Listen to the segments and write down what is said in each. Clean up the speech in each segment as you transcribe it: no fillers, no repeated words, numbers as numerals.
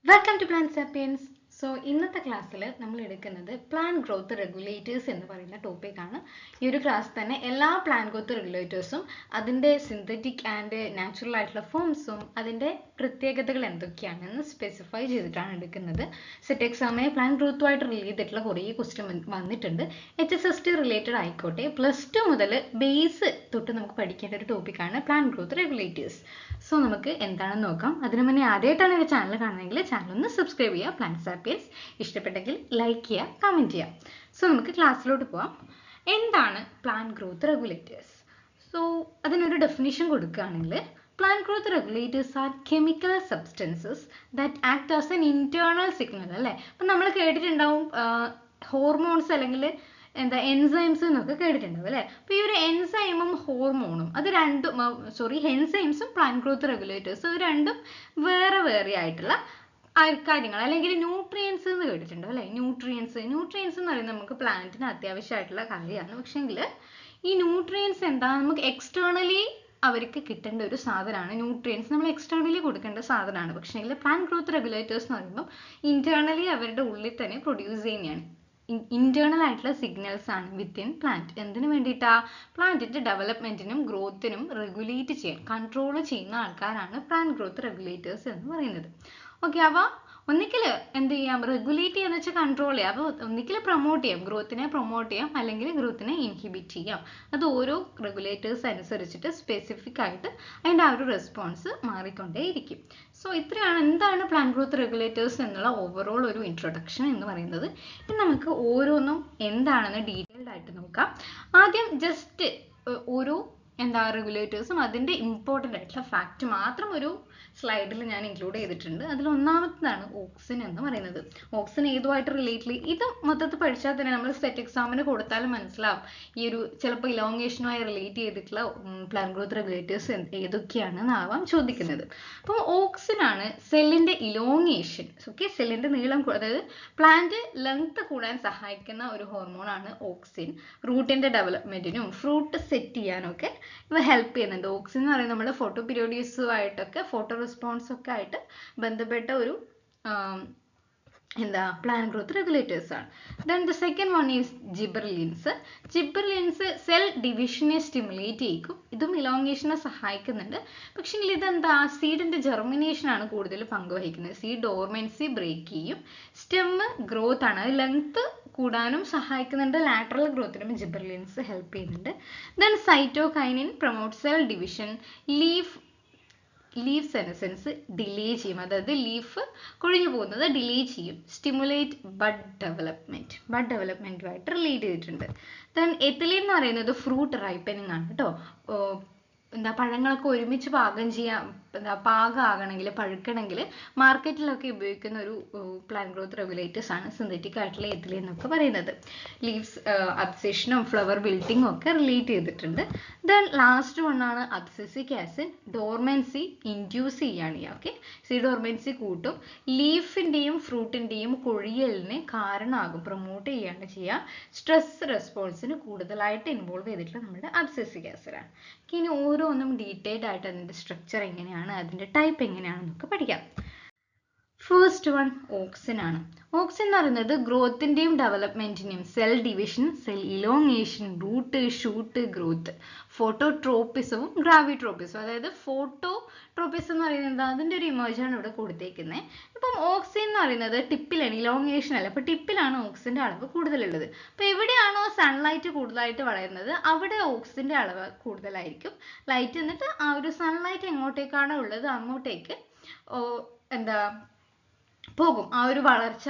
Welcome to Plant Sapiens. So ഇന്നത്തെ ക്ലാസ്സിൽ നമ്മൾ എടുക്കുന്നത് പ്ലാന്റ് ഗ്രോത്ത് റെഗുലേറ്റേഴ്സ് എന്ന് പറയുന്ന ടോപ്പിക്കാണ്. ഈ ഒരു ക്ലാസ് തന്നെ എല്ലാ പ്ലാന്റ് ഗ്രോത്ത് റെഗുലേറ്റേഴ്സും അതിൻ്റെ സിന്തറ്റിക് ആൻഡ് നാച്ചുറൽ ആയിട്ടുള്ള ഫോംസും അതിൻ്റെ പ്രത്യേകതകൾ എന്തൊക്കെയാണെന്ന് സ്പെസിഫൈ ചെയ്തിട്ടാണ് എടുക്കുന്നത്. സെറ്റ് എക്സാമിന് പ്ലാന്റ് ഗ്രോത്തുമായിട്ട് റിലേറ്റ് ചെയ്തിട്ടുള്ള കുറേ ക്വസ്റ്റ്യൻ വന്നിട്ടുണ്ട്. HSST റിലേറ്റഡ് ആയിക്കോട്ടെ, +2 മുതൽ ബേസ് തൊട്ട് നമുക്ക് പഠിക്കേണ്ട ഒരു ടോപ്പിക്കാണ് പ്ലാന്റ് ഗ്രോത്ത് റെഗുലേറ്റേഴ്സ്. സോ നമുക്ക് എന്താണെന്ന് നോക്കാം. അതിനു മുന്നേ ആദ്യമായിട്ടാണ് ഈ ചാനൽ കാണുന്നതെങ്കിൽ ചാനൽ ഒന്ന് സബ്സ്ക്രൈബ് ചെയ്യുക. പ്ലാന്റ് സാപ്പിയൻസ് ഇഷ്ടപ്പെട്ടെങ്കിൽ ലൈക്ക് ചെയ്യുക, കമൻറ്റ് ചെയ്യുക. സോ നമുക്ക് ക്ലാസ്സിലോട്ട് പോവാം. എന്താണ് പ്ലാന്റ് ഗ്രോത്ത് റെഗുലേറ്റേഴ്സ്? സോ അതിനൊരു ഡെഫിനിഷൻ കൊടുക്കുകയാണെങ്കിൽ plant growth regulators are chemical substances that act as an internal signal. അല്ലേ, അപ്പം നമ്മൾ കേട്ടിട്ടുണ്ടാവും ഹോർമോൺസ് അല്ലെങ്കിൽ എന്താ എൻസൈംസ് എന്നൊക്കെ കേട്ടിട്ടുണ്ടാവും അല്ലേ. അപ്പോൾ ഈ ഒരു എൻസൈമും ഹോർമോണും അത് രണ്ടും എൻസൈംസും പ്ലാന്റ് ഗ്രോത്ത് റെഗുലേറ്റേഴ്സ് അത് രണ്ടും വേറെ വേറെ ആയിട്ടുള്ള കാര്യങ്ങൾ. അല്ലെങ്കിൽ ന്യൂട്രിയൻസ് എന്ന് കേട്ടിട്ടുണ്ടോ അല്ലേ. ന്യൂട്രിയൻസ് എന്ന് പറയുന്നത് നമുക്ക് പ്ലാന്റിന് അത്യാവശ്യമായിട്ടുള്ള കാര്യമാണ്. പക്ഷേങ്കിൽ ഈ ന്യൂട്രിയൻസ് എന്താ, നമുക്ക് എക്സ്റ്റേണലി അവർക്ക് കിട്ടേണ്ട ഒരു സാധനമാണ്. ന്യൂട്രിയൻസ് നമ്മൾ എക്സ്റ്റേണലി കൊടുക്കേണ്ട സാധനമാണ്. പക്ഷേങ്കിൽ പ്ലാന്റ് ഗ്രോത്ത് റെഗുലേറ്റേഴ്സ് എന്ന് പറയുമ്പോൾ ഇന്റേണലി അവരുടെ ഉള്ളിൽ തന്നെ പ്രൊഡ്യൂസ് ചെയ്യുന്നതാണ്. ഇന്റേണൽ ആയിട്ടുള്ള സിഗ്നൽസ് ആണ് വിത്തിൻ പ്ലാന്റ്. എന്തിനു വേണ്ടിയിട്ടാ? പ്ലാന്റിന്റെ ഡെവലപ്മെന്റിനും ഗ്രോത്തിനും റെഗുലേറ്റ് ചെയ്യാൻ, കൺട്രോൾ ചെയ്യുന്ന ആൾക്കാരാണ് പ്ലാന്റ് ഗ്രോത്ത് റെഗുലേറ്റേഴ്സ് എന്ന് പറയുന്നത്. ഓക്കെ, അവ ഒന്നിക്കൽ എന്ത് ചെയ്യാം, റെഗുലേറ്റ് ചെയ്യാന്ന് വെച്ചാൽ കൺട്രോൾ ചെയ്യാം. അപ്പോൾ ഒന്നിക്കൽ പ്രൊമോട്ട് ചെയ്യാം, ഗ്രോത്തിനെ പ്രൊമോട്ട് ചെയ്യാം, അല്ലെങ്കിൽ ഗ്രോത്തിനെ ഇൻഹിബിറ്റ് ചെയ്യാം. അത് ഓരോ റെഗുലേറ്റേഴ്സ് അനുസരിച്ചിട്ട് സ്പെസിഫിക് ആയിട്ട് അതിൻ്റെ ആ ഒരു റെസ്പോൺസ് മാറിക്കൊണ്ടേയിരിക്കും. സോ ഇത്രയാണ് എന്താണ് പ്ലാന്റ് ഗ്രോത്ത് റെഗുലേറ്റേഴ്സ് എന്നുള്ള ഓവറോൾ ഒരു ഇൻട്രൊഡക്ഷൻ എന്ന് പറയുന്നത്. ഇനി നമുക്ക് ഓരോന്നും എന്താണെന്ന് ഡീറ്റെയിൽഡ് ആയിട്ട് നോക്കാം. ആദ്യം ജസ്റ്റ് ഓരോ റെഗുലേറ്റേഴ്സും അതിൻ്റെ ഇമ്പോർട്ടൻ്റ് ആയിട്ടുള്ള ഫാക്റ്റ് മാത്രം ഒരു സ്ലൈഡിൽ ഞാൻ ഇൻക്ലൂഡ് ചെയ്തിട്ടുണ്ട്. അതിൽ ഒന്നാമത്തേതാണ് ഓക്സിൻ എന്ന് പറയുന്നത്. ഓക്സിൻ ഏതുമായിട്ട് റിലേറ്റ് ചെയ്യും? ഇത് മൊത്തത്തിൽ പഠിച്ചാൽ തന്നെ നമ്മൾ സെറ്റ് എക്സാമിന് കൊടുത്താലും മനസ്സിലാവും ഈ ഒരു ചിലപ്പോൾ ഇലോങ്ങേഷനുമായി റിലേറ്റ് ചെയ്തിട്ടുള്ള പ്ലാന്റ് ഗ്രോത്ത് റെഗുലേറ്റേഴ്സ് ഏതൊക്കെയാണെന്നാവാം ചോദിക്കുന്നത്. അപ്പം ഓക്സിൻ ആണ് സെല്ലിൻ്റെ ഇലോങ്ങേഷൻ, ഓക്കെ, സെല്ലിൻ്റെ നീളം, അതായത് പ്ലാന്റ് ലെങ്ത് കൂടാൻ സഹായിക്കുന്ന ഒരു ഹോർമോണാണ് ഓക്സിൻ. റൂട്ടിൻ്റെ ഡെവലപ്മെൻറ്റിനും ഫ്രൂട്ട് സെറ്റ് ചെയ്യാനൊക്കെ ഇവ ഹെൽപ്പ് ചെയ്യുന്നുണ്ട്. ഓക്സിൻ എന്ന് പറയുന്നത് നമ്മുടെ ഫോട്ടോ പീരിയോഡിയസുമായിട്ടൊക്കെ ഫോട്ടോ റെസ്പോൺസ് ഒക്കെ ആയിട്ട് ബന്ധപ്പെട്ട ഒരു പ്ലാന്റ് ഗ്രോത്ത് റെഗുലേറ്റേഴ്സ് ആണ്. Then the second one is gibberellins. Gibberellins cell ഡിവിഷനെ സ്റ്റിമുലേറ്റ് ചെയ്യിക്കും. ഇതും ഇലോങ്ങേഷനെ സഹായിക്കുന്നുണ്ട്. പക്ഷേങ്കിൽ ഇതെന്താ, സീഡിന്റെ ജെർമിനേഷൻ ആണ് കൂടുതൽ പങ്കുവഹിക്കുന്നത്. സീഡ് ഡോർമെൻസി ബ്രേക്ക് ചെയ്യും. സ്റ്റെമ്മ് ഗ്രോത്ത് ആണ്, അത് ലെങ്ത് കൂടാനും സഹായിക്കുന്നുണ്ട്. ലാറ്ററൽ ഗ്രോത്തിനും ജിബെർലിൻസ് ഹെൽപ്പ് ചെയ്യുന്നുണ്ട്. Then cytokinin promote cell division. Leaf senescence delay ചെയ്യും, അതായത് ലീഫ് കൊഴിഞ്ഞു പോകുന്നത് ഡിലേ ചെയ്യും. സ്റ്റിമുലേറ്റ് ബഡ് ഡെവലപ്മെന്റുമായിട്ട് റിലേറ്റ് ചെയ്തിട്ടുണ്ട്. ദെൻ എത്തിലീൻ എന്ന് പറയുന്നത് ഫ്രൂട്ട് റൈപ്പനിങ് ആണ് കേട്ടോ. പഴങ്ങളൊക്കെ ഒരുമിച്ച് പാകം ചെയ്യാൻ, പാകമാകണമെങ്കിൽ, പഴുക്കണമെങ്കിൽ മാർക്കറ്റിലൊക്കെ ഉപയോഗിക്കുന്ന ഒരു പ്ലാന്റ് ഗ്രോത്ത് റെഗുലേറ്റേഴ്സ് ആണ് സിന്തറ്റിക് ആയിട്ടുള്ള എത്തിലീൻ എന്നൊക്കെ പറയുന്നത്. ലീവ്സ് അബ്സെഷനും ഫ്ലവർ ബിൽറ്റിങ്ങും ഒക്കെ റിലേറ്റ് ചെയ്തിട്ടുണ്ട്. ദെൻ ലാസ്റ്റ് വണ്ണാണ് അബ്സെസിക് ആസിഡ്. ഡോർമെൻസി ഇൻഡ്യൂസ് ചെയ്യാണ് ചെയ്യുക. ഓക്കെ, സി ഡോർമെൻസി കൂട്ടും. ലീഫിൻ്റെയും ഫ്രൂട്ടിൻ്റെയും കൊഴിയലിന് കാരണമാകും, പ്രൊമോട്ട് ചെയ്യാണ് ചെയ്യുക. സ്ട്രെസ് റെസ്പോൺസിന് കൂടുതലായിട്ട് ഇൻവോൾവ് ചെയ്തിട്ടുള്ള നമ്മുടെ അബ്സെസിക് ആസിഡാണ്. ഇനി ഓരോന്നും ഡീറ്റെയിൽഡ് ആയിട്ട് അതിൻ്റെ സ്ട്രക്ചർ എങ്ങനെയാണ്, അതിൻ്റെ ടൈപ്പ് എങ്ങനെയാണെന്നൊക്കെ പഠിക്കാം. ഫസ്റ്റ് വൺ ഓക്സിൻ ആണ്. ഓക്സിൻ എന്ന് പറയുന്നത് ഗ്രോത്തിൻ്റെയും ഡെവലപ്മെൻറ്റിനെയും, cell division, cell elongation, root, shoot, growth, ഫോട്ടോട്രോപ്പിസവും ഗ്രാവിട്രോപ്പിസവും. അതായത് ഫോട്ടോട്രോപ്പിസം എന്ന് പറയുന്നത് അതിൻ്റെ ഒരു ഇമേജാണ് ഇവിടെ കൊടുത്തേക്കുന്നത്. ഇപ്പം ഓക്സിൻ എന്ന് പറയുന്നത് ടിപ്പിലാണ്, ഇലോങ്ങേഷൻ അല്ല. അപ്പോൾ ടിപ്പിലാണ് ഓക്സിൻ്റെ അളവ് കൂടുതലുള്ളത്. അപ്പോൾ എവിടെയാണോ സൺലൈറ്റ് കൂടുതലായിട്ട് വളരുന്നത് അവിടെ ഓക്സിൻ്റെ അളവ് കൂടുതലായിരിക്കും. ലൈറ്റ് എന്നിട്ട് ആ ഒരു സൺലൈറ്റ് എങ്ങോട്ടേക്കാണോ ഉള്ളത് അങ്ങോട്ടേക്ക് പോകും. ആ ഒരു വളർച്ച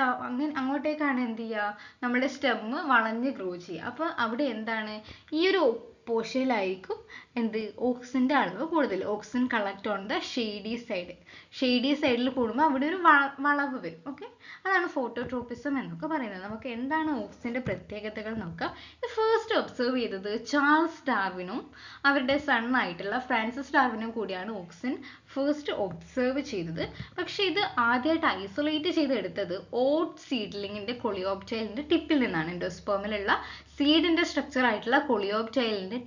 അങ്ങോട്ടേക്കാണ് എന്ത് ചെയ്യുക, നമ്മുടെ സ്റ്റെമ്മ് വളഞ്ഞ് ഗ്രോ ചെയ്യുക. അപ്പോൾ അവിടെ എന്താണ്, ഈ ഒരു പോർഷനിലായിരിക്കും ഓക്സിൻ്റെ അളവ് കൂടുതൽ. Auxin collect on the shady സൈഡിൽ കൂടുമ്പോൾ അവിടെ ഒരു വളവ് വരും. ഓക്കെ, അതാണ് ഫോട്ടോട്രോപ്പിസം എന്നൊക്കെ പറയുന്നത്. നമുക്ക് എന്താണ് ഓക്സിൻ്റെ പ്രത്യേകതകൾ നോക്കാം. ഇത് ഫസ്റ്റ് ഒബ്സർവ് ചെയ്തത് ചാൾസ് ഡാർവിനും അവരുടെ സണ്ണായിട്ടുള്ള ഫ്രാൻസിസ് ഡാർവിനും കൂടിയാണ് ഓക്സിൻ ഫസ്റ്റ് ഒബ്സർവ് ചെയ്തത്. പക്ഷെ ഇത് ആദ്യമായിട്ട് ഐസൊലേറ്റ് ചെയ്തെടുത്തത് ഓട്ട് സീഡ്ലിങ്ങിന്റെ കൊളിയോപ്റ്റൈലിന്റെ ടിപ്പിൽ നിന്നാണ്. എൻഡോസ്പേമിലുള്ള സീഡിന്റെ സ്ട്രക്ചർ ആയിട്ടുള്ള കൊളിയോപ്റ്റൈലിന്റെ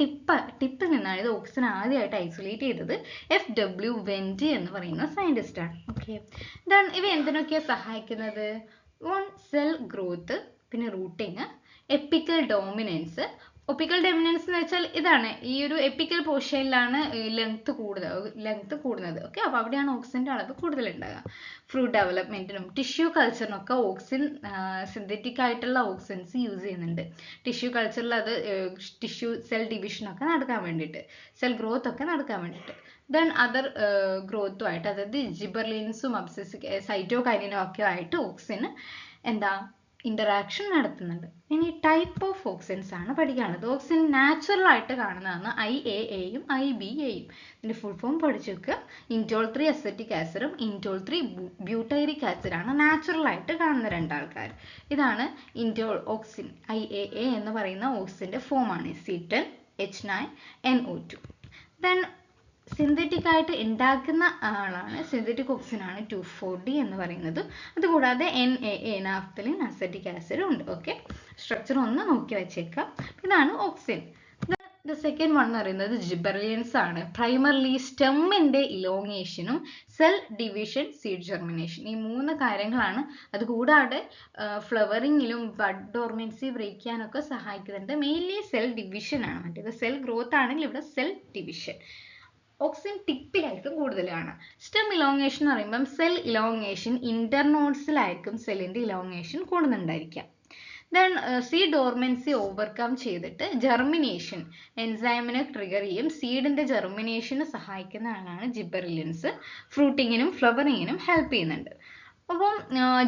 ടിപ്പിൽ നിന്നാണ് ഇത് ഓക്സിൻ ആദ്യമായിട്ട് ഐസൊലേറ്റ് ചെയ്തത്. FW വെൻറ്റി എന്ന് പറയുന്ന സയന്റിസ്റ്റ് ആണ്. ഓക്കെ, ഇവ എന്തിനൊക്കെയാ സഹായിക്കുന്നത്? സെൽ ഗ്രോത്ത്, പിന്നെ റൂട്ടിങ്, എപ്പിക്കൽ ഡോമിനൻസ്. ഒപ്പിക്കൽ ഡോമിനൻസ് എന്ന് വെച്ചാൽ ഇതാണ്, ഈ ഒരു എപ്പിക്കൽ പോർഷനിലാണ് ലെങ്ത് കൂടുന്നത്. ഓക്കെ, അപ്പോൾ അവിടെയാണ് ഓക്സിൻ്റെ അളവ് കൂടുതൽ ഉണ്ടാകുക. ഫ്രൂട്ട് ഡെവലപ്മെന്റിനും ടിഷ്യൂ കൾച്ചറിനൊക്കെ ഓക്സിൻ, സിന്തറ്റിക് ആയിട്ടുള്ള ഓക്സിൻസ് യൂസ് ചെയ്യുന്നുണ്ട്. ടിഷ്യൂ കൾച്ചറിൽ അത് ടിഷ്യൂ സെൽ ഡിവിഷനൊക്കെ നടക്കാൻ വേണ്ടിയിട്ട്, സെൽ ഗ്രോത്ത് ഒക്കെ നടക്കാൻ വേണ്ടിയിട്ട്. ദെൻ അതർ ഗ്രോത്തുമായിട്ട്, അതായത് ജിബർലിൻസും സൈറ്റോകൈനിനും ഒക്കെ ആയിട്ട് ഓക്സിന് ഇന്ററാക്ഷൻ നടത്തുന്നുണ്ട്. ഇനി ടൈപ്പ് ഓഫ് ഓക്സിൻസ് ആണ് പഠിക്കാനുള്ളത്. ഓക്സിൻ നാച്ചുറൽ ആയിട്ട് കാണുന്നതാണ് IAAയും IBAയും. ഇതിന്റെ ഫുൾ ഫോം പഠിച്ചു വെക്കുക. ഇൻഡോൾ 3 അസറ്റിക് ആസിഡും ഇൻഡോൾ 3 ബ്യൂട്ടൈറിക് ആസിഡാണ് നാച്ചുറൽ ആയിട്ട് കാണുന്ന രണ്ടാൾക്കാർ. ഇതാണ് ഇൻഡോൾ ഓക്സിൻ. IAA എന്ന് പറയുന്ന ഓക്സിന്റെ ഫോമാണ് C10H9NO2. ദെൻ സിന്തറ്റിക് ആയിട്ട് ഉണ്ടാക്കുന്ന ആളാണ്, സിന്തറ്റിക് ഓക്സിൻ ആണ് 2,4-D എന്ന് പറയുന്നത്. അതുകൂടാതെ NAA നാഫ്തലിൻ അസറ്റിക് ആസിഡ് ഉണ്ട്. ഓക്കെ, സ്ട്രക്ചർ ഒന്ന് നോക്കി വെച്ചേക്കാം. ഇതാണ് ഓക്സിൻ. ദ സെക്കൻഡ് വൺ എന്ന് പറയുന്നത് ജിബെർലിൻസ് ആണ്. പ്രൈമർലി സ്റ്റെമ്മിന്റെ ഇലോങ്ങേഷനും സെൽ ഡിവിഷൻ, സീഡ് ജെർമിനേഷൻ, ഈ 3 കാര്യങ്ങളാണ്. അതുകൂടാതെ ഫ്ലവറിങ്ങിലും ബഡ് ഡോർമെൻസി ബ്രേക്ക് ചെയ്യാനൊക്കെ സഹായിക്കുന്നുണ്ട്. മെയിൻലി സെൽ ഡിവിഷൻ ആണ്. മറ്റേത് സെൽ ഗ്രോത്ത് ആണെങ്കിൽ ഇവിടെ സെൽ ഡിവിഷൻ. ഓക്സിൻ ടിപ്പിലായിരിക്കും കൂടുതൽ കാണാം. സ്റ്റെം ഇലോങ്ങേഷൻ എന്ന് പറയുമ്പം സെൽ ഇലോങ്ങേഷൻ ഇന്റർനോഡ്സിലായിരിക്കും സെല്ലിന്റെ ഇലോങ്ങേഷൻ കൂടുന്നുണ്ടായിരിക്കാം. ദെൻ സീഡ് ഡോർമെൻസി ഓവർകം ചെയ്തിട്ട് ജെർമിനേഷൻ എൻസൈമിനെ ട്രിഗർ ചെയ്യും. സീഡിന്റെ ജെർമിനേഷന് സഹായിക്കുന്ന ആളാണ് ജിബെർലിൻസ്. ഫ്രൂട്ടിങ്ങിനും ഫ്ലവറിങ്ങിനും ഹെൽപ്പ് ചെയ്യുന്നുണ്ട്. അപ്പം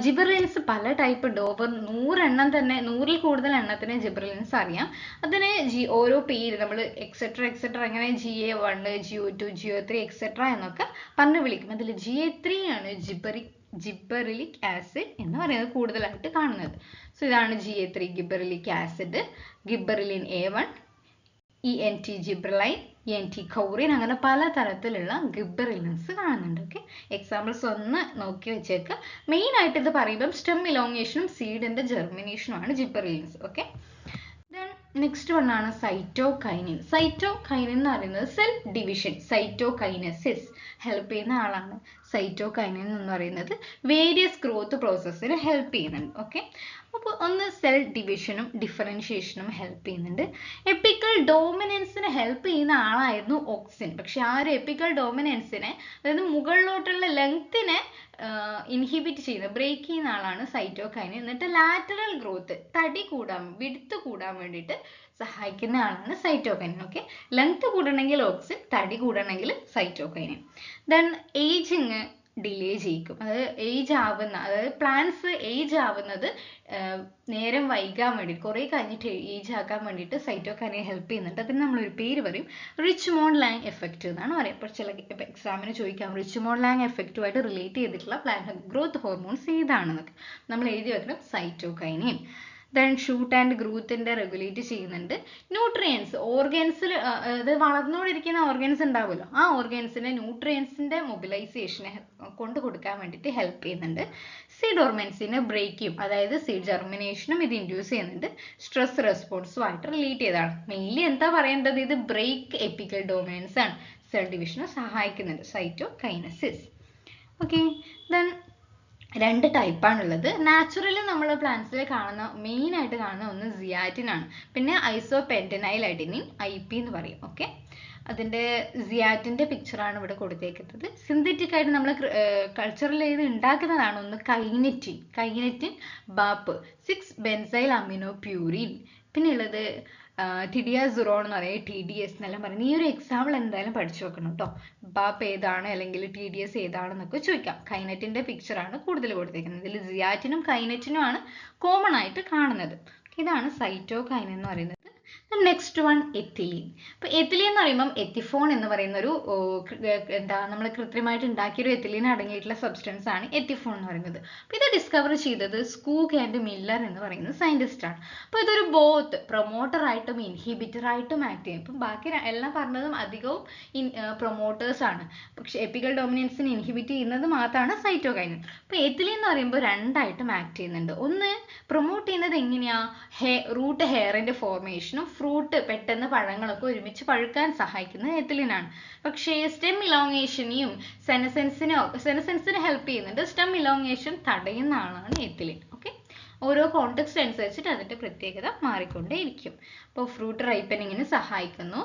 ജിബെർലിൻസ് പല ടൈപ്പ് ഉണ്ട്. ഓവർ 100 എണ്ണം തന്നെ, 100-ൽ കൂടുതൽ എണ്ണത്തിന് ജിബെർലിൻസ് അറിയാം. അതിന് ഓരോ പേര് നമ്മൾ എക്സെട്ര അങ്ങനെ GA1, GO2, GO3 എക്സെട്ര എന്നൊക്കെ പറഞ്ഞ് വിളിക്കും. അതിൽ GA3 ആണ് ജിബെറിലിക് ആസിഡ് എന്ന് പറയുന്നത് കൂടുതലായിട്ട് കാണുന്നത്. സോ ഇതാണ് GA3 gibberellic acid, gibberellin A1, ENT gibberellin, ENT kaurene, അങ്ങനെ പല തരത്തിലുള്ള ഗിബെറിലിൻസ് കാണുന്നുണ്ട്. ഓക്കെ, എക്സാമ്പിൾസ് ഒന്ന് നോക്കി വെച്ചേക്കുക. മെയിൻ ആയിട്ട് ഇത് പറയുമ്പം സ്റ്റെം ഇലോങ്ങേഷനും സീഡിന്റെ ജെർമിനേഷനും ആണ് ജിബെറിലിൻസ്. ഓക്കെ, ദെൻ നെക്സ്റ്റ് വൺ ആണ് സൈറ്റോകൈനിൻ. സൈറ്റോകൈനിൻ എന്ന് പറയുന്നത് സെൽ ഡിവിഷൻ, സൈറ്റോകൈനസിസ് ഹെൽപ്പ് ചെയ്യുന്ന ആളാണ്. സൈറ്റോകൈനിൻ എന്ന് പറയുന്നത് വേരിയസ് ഗ്രോത്ത് പ്രോസസ്സിന് ഹെൽപ്പ് ചെയ്യുന്നുണ്ട്. ഓക്കെ, അപ്പോൾ ഒന്ന് സെൽ ഡിവിഷനും ഡിഫറൻഷിയേഷനും ഹെൽപ്പ് ചെയ്യുന്നുണ്ട്. എപ്പിക്കൽ ഡോമിനൻസിന് ഹെൽപ്പ് ചെയ്യുന്ന ആളായിരുന്നു ഓക്സിൻ. പക്ഷെ ആ ഒരു എപ്പിക്കൽ ഡോമിനൻസിനെ, അതായത് മുകളിലോട്ടുള്ള ലെങ്ത്തിനെ ഇൻഹിബിറ്റ് ചെയ്യുന്ന, ബ്രേക്ക് ചെയ്യുന്ന ആളാണ് സൈറ്റോകൈനിൻ. എന്നിട്ട് ലാറ്ററൽ ഗ്രോത്ത്, വിഡ്ത്ത് കൂടാൻ വേണ്ടിയിട്ട് സഹായിക്കുന്ന ആളാണ് സൈറ്റോകൈനിൻ. ഓക്കെ, ലെങ്ത് കൂടണമെങ്കിൽ ഓക്സിൻ, തടി കൂടണമെങ്കിൽ സൈറ്റോകൈനിൻ. ദെൻ ഏജിങ് ഡിലേ ചെയ്യിക്കും. അതായത് പ്ലാന്റ്സ് ഏജ് ആവുന്നത് നേരം വൈകാൻ വേണ്ടിയിട്ട്, കുറേ കഴിഞ്ഞിട്ട് ഏജ് ആക്കാൻ വേണ്ടിയിട്ട് സൈറ്റോകൈനിൻ ഹെൽപ്പ് ചെയ്യുന്നുണ്ട്. അതിന് നമ്മളൊരു പേര് പറയും, റിച്ച്മോണ്ട് ലാങ് എഫക്റ്റ് എന്നാണ് പറയുക. അപ്പോൾ ചില എക്സാമിന് ചോദിക്കാം റിച്ച്മോണ്ട് ലാങ് എഫക്റ്റുമായിട്ട് റിലേറ്റ് ചെയ്തിട്ടുള്ള പ്ലാന്റ് ഗ്രോത്ത് ഹോർമോൺസ് ഏതാണെന്നൊക്കെ. നമ്മൾ എഴുതി വെക്കണം സൈറ്റോകൈനിൻ. ദെൻ ഷൂട്ട് ആൻഡ് ഗ്രോത്തിന്റെ റെഗുലേറ്റ് ചെയ്യുന്നുണ്ട്. ന്യൂട്രിയൻസ്, ഓർഗൻസിൽ, അത് വളർന്നുകൊണ്ടിരിക്കുന്ന ഓർഗൻസ് ഉണ്ടാവുമല്ലോ, ആ ഓർഗൻസിന്റെ ന്യൂട്രിയൻസിന്റെ മൊബിലൈസേഷനെ കൊണ്ട് കൊടുക്കാൻ വേണ്ടിയിട്ട് ഹെൽപ്പ് ചെയ്യുന്നുണ്ട്. സീഡ് ഡോർമെൻസിനെ ബ്രേക്ക് ചെയ്യും, അതായത് സീഡ് ജെർമിനേഷനും ഇത് ഇൻഡ്യൂസ് ചെയ്യുന്നുണ്ട്. സ്ട്രെസ് റെസ്പോൺസുമായിട്ട് റിലേറ്റ് ചെയ്തതാണ്. മെയിൻലി എന്താ പറയേണ്ടത്, ഇത് ബ്രേക്ക് എപ്പിക്കൽ ഡോമിനൻസ് ആണ്, സെൽ ഡിവിഷനെ സഹായിക്കുന്നുണ്ട്, സൈറ്റോകൈനസിസ്. Okay, then 2 ടൈപ്പാണുള്ളത്. നാച്ചുറലി നമ്മൾ പ്ലാന്റ്സിൽ മെയിൻ ആയിട്ട് കാണുന്ന ഒന്ന് സിയാറ്റിൻ ആണ്. പിന്നെ ഐസോപെന്റനൈൽ അഡെനിൻ, IP എന്ന് പറയും. ഓക്കെ, അതിന്റെ സിയാറ്റിന്റെ പിക്ചറാണ് ഇവിടെ കൊടുത്തേക്കുന്നത്. സിന്തറ്റിക് ആയിട്ട് നമ്മൾ കൾച്ചറിൽ ഇത് ഉണ്ടാക്കുന്നതാണ് ഒന്ന് കൈനറ്റിൻ ബാപ്പ്, 6 ബെൻസൈൽ അമിനോ പ്യൂരിൻ. പിന്നെ ഉള്ളത് ടിഡിയാസുറോൺ എന്ന് പറയും, TDS എന്നെല്ലാം പറയുന്നത്. ഈ ഒരു എക്സാമ്പിൾ എന്തായാലും പഠിച്ചു വെക്കണം കേട്ടോ. ബാപ്പ് ഏതാണ് അല്ലെങ്കിൽ TDS ഏതാണെന്നൊക്കെ ചോദിക്കാം. കൈനറ്റിന്റെ പിക്ചറാണ് കൂടുതൽ കൊടുത്തേക്കുന്നത്. ഇതിൽ സിയാറ്റിനും കൈനറ്റിനും ആണ് കോമൺ ആയിട്ട് കാണുന്നത്. ഇതാണ് സൈറ്റോകൈനിൻ എന്ന് പറയുന്നത്. Next one ethylene. അപ്പോൾ എത്തിലീൻ എന്ന് പറയുമ്പം എത്തിഫോൺ എന്ന് പറയുന്ന ഒരു നമ്മൾ കൃത്രിമമായിട്ട് ഉണ്ടാക്കിയ ഒരു എത്തിലീൻ അടങ്ങിയിട്ടുള്ള സബ്സ്റ്റൻസ് ആണ് എത്തിഫോൺ എന്ന് പറയുന്നത്. അപ്പോൾ ഇത് ഡിസ്കവർ ചെയ്തത് സ്കൂഗ് ആൻഡ് മില്ലർ എന്ന് പറയുന്ന സയന്റിസ്റ്റ് ആണ്. അപ്പോൾ ഇതൊരു ബോത്ത് പ്രൊമോട്ടർ ആയിട്ടും ഇൻഹിബിറ്റർ ആയിട്ടും ആക്ട് ചെയ്യും. ഇപ്പം ബാക്കി എല്ലാം പറഞ്ഞതും അധികവും പ്രൊമോട്ടേഴ്സ് ആണ്. പക്ഷെ എപ്പിക്കൽ ഡോമിനൻസിനെ ഇൻഹിബിറ്റ് ചെയ്യുന്നത് മാത്രമാണ് സൈറ്റോകൈനിൻ. അപ്പോൾ എത്തിലീൻ എന്ന് പറയുമ്പോൾ രണ്ടായിട്ടും ആക്ട് ചെയ്യുന്നുണ്ട്. ഒന്ന് പ്രൊമോട്ട് ചെയ്യുന്നത് എങ്ങനെയാ, റൂട്ട് ഹെയറിന്റെ ഫോർമേഷനും ഫ്രൂട്ട് പെട്ടെന്ന് പഴങ്ങളൊക്കെ ഒരുമിച്ച് പഴുക്കാൻ സഹായിക്കുന്നത് എത്തിലീനാണ്. പക്ഷേ സ്റ്റെം ഇലോങ്ങേഷനെയും സെനസെൻസിനെ ഹെൽപ്പ് ചെയ്യുന്നുണ്ട്. സ്റ്റെം ഇലോങ്ങേഷൻ തടയുന്ന ആളാണ് എത്തിലീൻ. ഓക്കെ, ഓരോ കോണ്ടെക്സ്റ്റ് അനുസരിച്ചിട്ട് അതിന്റെ പ്രത്യേകത മാറിക്കൊണ്ടേയിരിക്കും. അപ്പോൾ ഫ്രൂട്ട് റൈപ്പനിങ്ങിന് സഹായിക്കുന്നു.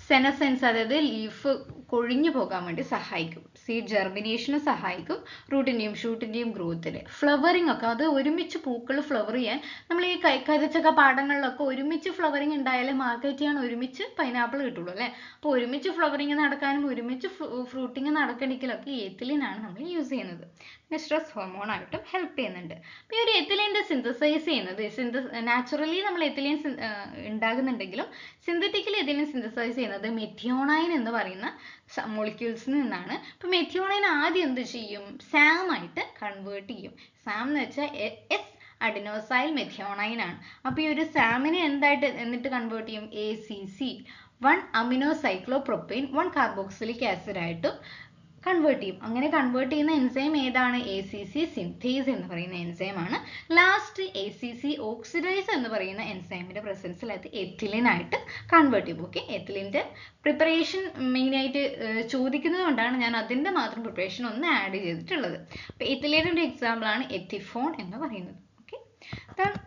സെനസെൻസ് അതായത് ലീഫ് കൊഴിഞ്ഞു പോകാൻ വേണ്ടി സഹായിക്കും. സീഡ് ജെർമിനേഷന് സഹായിക്കും. റൂട്ടിന്റെയും ഷൂട്ടിന്റെയും ഗ്രോത്തിന്. ഫ്ലവറിംഗ് ഒക്കെ, അത് ഒരുമിച്ച് പൂക്കൾ ഫ്ലവർ ചെയ്യാൻ നമ്മൾ ഈ കൈതച്ചക്ക പാടങ്ങളിലൊക്കെ ഒരുമിച്ച് ഫ്ലവറിംഗ് ഉണ്ടായാലേ മാർക്കറ്റ് ചെയ്യാൻ ഒരുമിച്ച് പൈനാപ്പിൾ കിട്ടുള്ളൂ അല്ലേ. അപ്പോൾ ഒരുമിച്ച് ഫ്ലവറിംഗ് നടക്കാനും ഒരുമിച്ച് ഫ്രൂട്ടിങ് നടക്കണമെങ്കിലൊക്കെ എത്തിലീനാണ് നമ്മൾ യൂസ് ചെയ്യുന്നത്. പിന്നെ സ്ട്രെസ് ഹോർമോൺ ആയിട്ടും ഹെൽപ്പ് ചെയ്യുന്നുണ്ട്. അപ്പോൾ ഈ ഒരു എത്തിലീൻ്റെ സിന്തസൈസ് ചെയ്യുന്നത് നാച്ചുറലി നമ്മൾ എത്തിലീൻ ഉണ്ടാകുന്നുണ്ടെങ്കിലും സിന്തറ്റിക്കലി എത്തിലീൻ സിന്തസൈസ് ചെയ്യുന്നത് മെഥിയോണൈൻ എന്ന് പറയുന്ന മോളിക്യൂൾസിൽ നിന്നാണ്. അപ്പോൾ മെഥിയോണൈൻ ആദ്യം എന്ത് ചെയ്യും, സാം ആയിട്ട് കൺവേർട്ട് ചെയ്യും. സാം എന്ന് വെച്ചാൽ എസ് അഡിനോസൈൽ മെഥിയോണൈൻ ആണ്. അപ്പോൾ ഈ ഒരു സാമിനെ എന്തായിട്ട് എന്നിട്ട് കൺവേർട്ട് ചെയ്യും, ACC 1 അമിനോസൈക്ലോപ്രൊപ്പൈൻ 1 കാർബോക്സിലിക് ആസിഡ് ആയിട്ടും കൺവേർട്ട് ചെയ്യും. അങ്ങനെ കൺവേർട്ട് ചെയ്യുന്ന എൻസൈം ഏതാണ്, ACC സിന്തേസ് എന്ന് പറയുന്ന എൻസൈം ആണ്. ലാസ്റ്റ് ACC ഓക്സിഡൈസ് എന്ന് പറയുന്ന എൻസൈമിന്റെ പ്രസൻസിൽ അത് എത്തിലിൻ ആയിട്ട് കൺവേർട്ട് ചെയ്യും. ഓക്കെ, എത്തിലിന്റെ പ്രിപ്പറേഷൻ മെയിനായിട്ട് ചോദിക്കുന്നത് കൊണ്ടാണ് ഞാൻ അതിന്റെ മാത്രം പ്രിപ്പറേഷൻ ഒന്ന് ആഡ് ചെയ്തിട്ടുള്ളത്. അപ്പോൾ എത്തിലിന്റെ എക്സാമ്പിൾ ആണ് എത്തിഫോൺ എന്ന് പറയുന്നത്.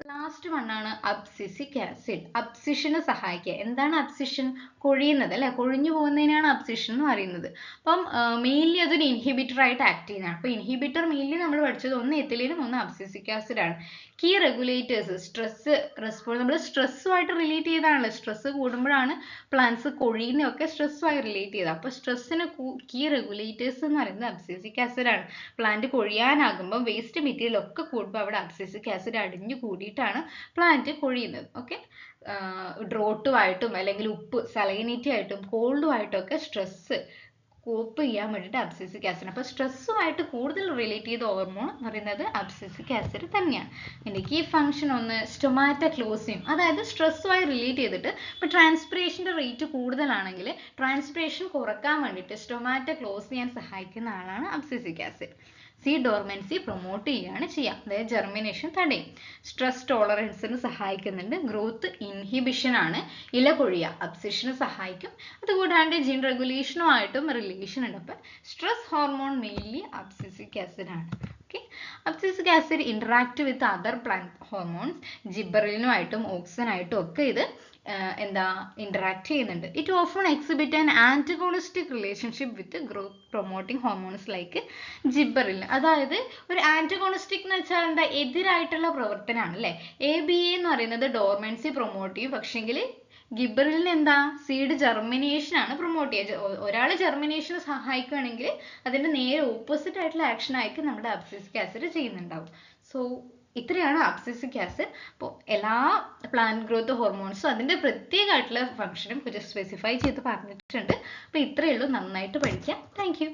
ലാസ്റ്റ് വണ്ണാണ് അബ്സിസിക് ആസിഡ്. അബ്സിഷന് സഹായിക്കുക. എന്താണ് അബ്സിഷൻ, കൊഴിയുന്നത് അല്ലെ, കൊഴിഞ്ഞു പോകുന്നതിനാണ് അബ്സിഷൻ എന്ന് പറയുന്നത്. അപ്പം മെയിൻലി അതൊരു ഇൻഹിബിറ്റർ ആയിട്ട് ആക്ട് ചെയ്യുന്നതാണ്. അപ്പോൾ ഇൻഹിബിറ്റർ മെയിൻലി നമ്മൾ പഠിച്ചത് ഒന്ന് എത്തിലീനും ഒന്ന് അബ്സിസിക് ആസിഡ് ആണ്. കീ റെഗുലേറ്റേഴ്സ്, സ്ട്രെസ് റെസ്പോൺസ്, നമ്മൾ സ്ട്രെസ്സുമായിട്ട് റിലേറ്റ് ചെയ്താണല്ലോ. സ്ട്രെസ് കൂടുമ്പോഴാണ് പ്ലാന്റ്സ് കൊഴിയുന്നതൊക്കെ സ്ട്രെസ്സുമായി റിലേറ്റ് ചെയ്തത്. അപ്പോൾ സ്ട്രെസ്സിന് കീ റെഗുലേറ്റേഴ്സ് എന്ന് പറയുന്നത് അബ്സിസിക് ആസിഡ് ആണ്. പ്ലാന്റ് കൊഴിയാനാകുമ്പോൾ വേസ്റ്റ് മെറ്റീരിയൽ ഒക്കെ കൂടുമ്പോൾ അവിടെ അബ്സിസിക് ആസിഡ് അടിഞ്ഞു കൂടിയിട്ടാണ് പ്ലാന്റ് കൊഴിയുന്നത്. ഓക്കെ, ഡ്രോട്ടുമായിട്ടും അല്ലെങ്കിൽ ഉപ്പ് സലൈനിറ്റി ആയിട്ടും കോൾഡുമായിട്ടും ഒക്കെ സ്ട്രെസ് കോപ്പ് ചെയ്യാൻ വേണ്ടിയിട്ട് അബ്സിസിക് ആസിഡ്. അപ്പോൾ സ്ട്രെസ്സുമായിട്ട് കൂടുതൽ റിലേറ്റ് ചെയ്ത ഹോർമോൺ എന്ന് പറയുന്നത് അബ്സിസിക് ആസിഡ് തന്നെയാണ്. ഇതിൻ്റെ കീ ഫംഗ്ഷൻ ഒന്ന് സ്റ്റൊമാറ്റോക്ലോസിയം, അതായത് സ്ട്രെസ്സുമായി റിലേറ്റ് ചെയ്തിട്ട് ഇപ്പോൾ ട്രാൻസ്പിറേഷൻ്റെ റേറ്റ് കൂടുതലാണെങ്കിൽ ട്രാൻസ്പിറേഷൻ കുറക്കാൻ വേണ്ടിയിട്ട് സ്റ്റൊമാറ്റോക്ലോസ് ചെയ്യാൻ സഹായിക്കുന്ന ആളാണ് abscisic acid. Seed dormancy promote ചെയ്യുകയാണ് ചെയ്യുക, അതായത് ജെർമിനേഷൻ തടയും. സ്ട്രെസ് ടോളറൻസിന് സഹായിക്കുന്നുണ്ട്. ഗ്രോത്ത് ഇൻഹിബിഷൻ ആണ്. ഇല കൊഴിയുക അബ്സിഷന് സഹായിക്കും. അതുകൂടാണ്ട് ജീൻ റെഗുലേഷനുമായിട്ടും റിലേഷൻ ഉണ്ട്. അപ്പം stress hormone mainly abscisic acid ആണ്. Okay, abscisic acid interact with other plant hormones, ജിബറലിനുമായിട്ടും ഓക്സിനായിട്ടും ഒക്കെ ഇത് interact ചെയ്യുന്നുണ്ട്. It often exhibit an antagonistic relationship with the growth promoting hormones like gibberellin. അതായത് ഒരു ആന്റഗോണിസ്റ്റിക് എന്ന് വെച്ചാൽ എന്താ, എതിരായിട്ടുള്ള പ്രവർത്തനമാണ് അല്ലേ. ABA എന്ന് പറയുന്നത് ഡോർമൻസി പ്രൊമോട്ട് ചെയ്യും, പക്ഷെങ്കിൽ ഗിബറലിന് എന്താ, സീഡ് ജെർമിനേഷൻ ആണ് പ്രൊമോട്ട് ചെയ്യുക. ഒരാൾ ജെർമിനേഷന് സഹായിക്കുകയാണെങ്കിൽ അതിന്റെ നേരെ ഓപ്പോസിറ്റ് ആയിട്ടുള്ള ആക്ഷൻ ആയിരിക്കും നമ്മുടെ അബ്സിസിക് ആസിഡ് ചെയ്യുന്നുണ്ടാവും. സോ ഇത്രയാണ് അബ്സിസിക് ആസിഡ്. അപ്പോൾ എല്ലാ പ്ലാന്റ് ഗ്രോത്ത് ഹോർമോൺസും അതിൻ്റെ പ്രത്യേകമായിട്ടുള്ള ഫംഗ്ഷനും സ്പെസിഫൈ ചെയ്ത് പറഞ്ഞിട്ടുണ്ട്. അപ്പോൾ ഇത്രയേ ഉള്ളൂ, നന്നായിട്ട് പഠിക്കാം. Thank you.